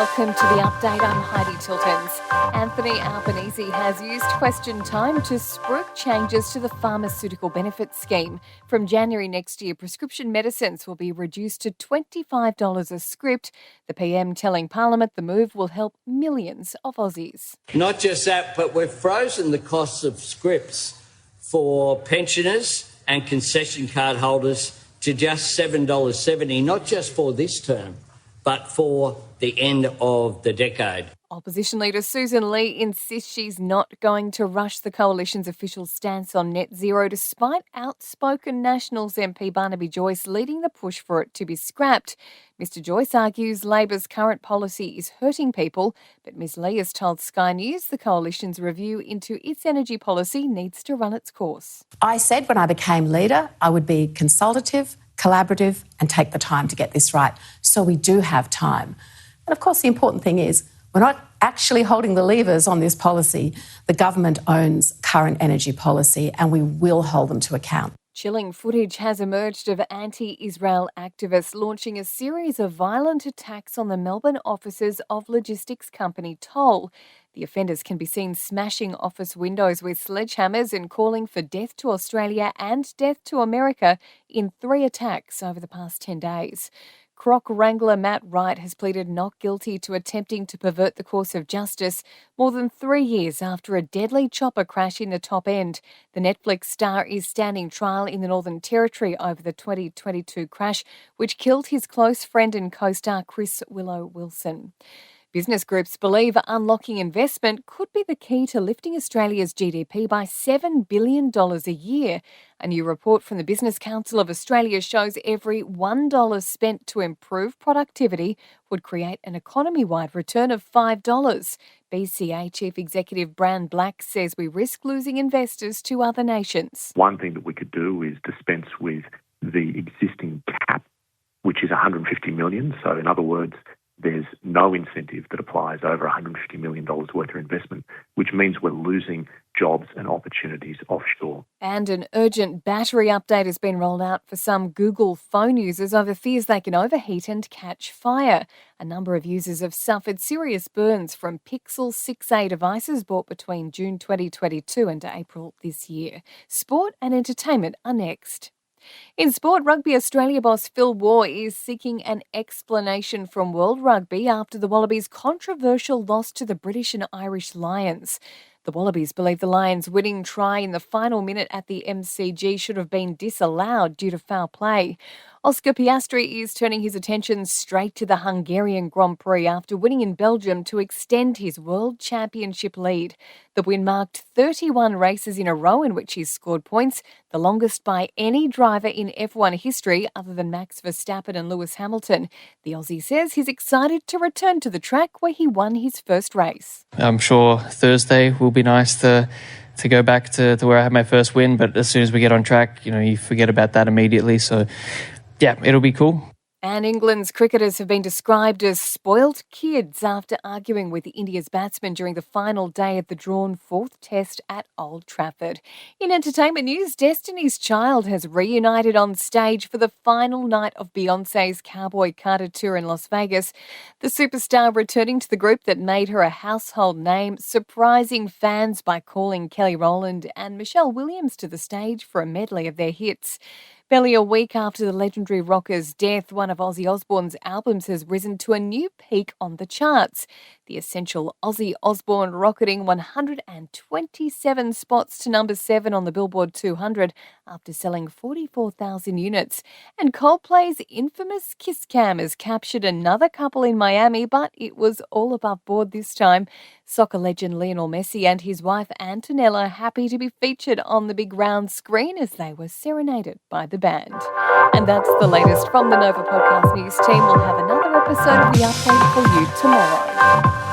welcome to the update. I'm Heidi Tiltons. Anthony Albanese has used question time to spruik changes to the pharmaceutical benefits scheme. From January next year, prescription medicines will be reduced to $25 a script. The PM telling Parliament the move will help millions of Aussies. Not just that, but we've frozen the costs of scripts for pensioners and concession card holders to just $7.70, not just for this term, but for the end of the decade. Opposition leader Susan Lee insists she's not going to rush the coalition's official stance on net zero, despite outspoken Nationals MP Barnaby Joyce leading the push for it to be scrapped. Mr Joyce argues Labor's current policy is hurting people, but Ms Lee has told Sky News the coalition's review into its energy policy needs to run its course. I said when I became leader I would be consultative, collaborative and take the time to get this right. So we do have time. And of course the important thing is we're not actually holding the levers on this policy. The government owns current energy policy and we will hold them to account. Chilling footage has emerged of anti-Israel activists launching a series of violent attacks on the Melbourne offices of logistics company Toll. The offenders can be seen smashing office windows with sledgehammers and calling for death to Australia and death to America in 3 attacks over the past 10 days. Croc wrangler Matt Wright has pleaded not guilty to attempting to pervert the course of justice more than 3 years after a deadly chopper crash in the top end. The Netflix star is standing trial in the Northern Territory over the 2022 crash, which killed his close friend and co-star Chris Willow Wilson. Business groups believe unlocking investment could be the key to lifting Australia's GDP by $7 billion a year. A new report from the Business Council of Australia shows every $1 spent to improve productivity would create an economy-wide return of $5. BCA Chief Executive Brand Black says we risk losing investors to other nations. One thing that we could do is dispense with the existing cap, which is $150 million. So in other words, there's no incentive that applies over $150 million worth of investment, which means we're losing jobs and opportunities offshore. And an urgent battery update has been rolled out for some Google phone users over fears they can overheat and catch fire. A number of users have suffered serious burns from Pixel 6a devices bought between June 2022 and April this year. Sport and entertainment are next. In sport, Rugby Australia boss Phil Waugh is seeking an explanation from World Rugby after the Wallabies' controversial loss to the British and Irish Lions. The Wallabies believe the Lions' winning try in the final minute at the MCG should have been disallowed due to foul play. Oscar Piastri is turning his attention straight to the Hungarian Grand Prix after winning in Belgium to extend his World Championship lead. The win marked 31 races in a row in which he's scored points, the longest by any driver in F1 history other than Max Verstappen and Lewis Hamilton. The Aussie says he's excited to return to the track where he won his first race. I'm sure Thursday will be nice to go back to where I had my first win, but as soon as we get on track, you forget about that immediately. So, yeah, it'll be cool. And England's cricketers have been described as spoilt kids after arguing with India's batsmen during the final day of the drawn 4th test at Old Trafford. In entertainment news, Destiny's Child has reunited on stage for the final night of Beyoncé's Cowboy Carter tour in Las Vegas. The superstar returning to the group that made her a household name, surprising fans by calling Kelly Rowland and Michelle Williams to the stage for a medley of their hits. Barely a week after the legendary rocker's death, one of Ozzy Osbourne's albums has risen to a new peak on the charts. The essential Ozzy Osbourne rocketing 127 spots to number 7 on the Billboard 200 after selling 44,000 units. And Coldplay's infamous Kiss Cam has captured another couple in Miami, but it was all above board this time. Soccer legend Lionel Messi and his wife Antonella happy to be featured on the big round screen as they were serenaded by the band. And that's the latest from the Nova Podcast News team. We'll have another episode of The Update for you tomorrow.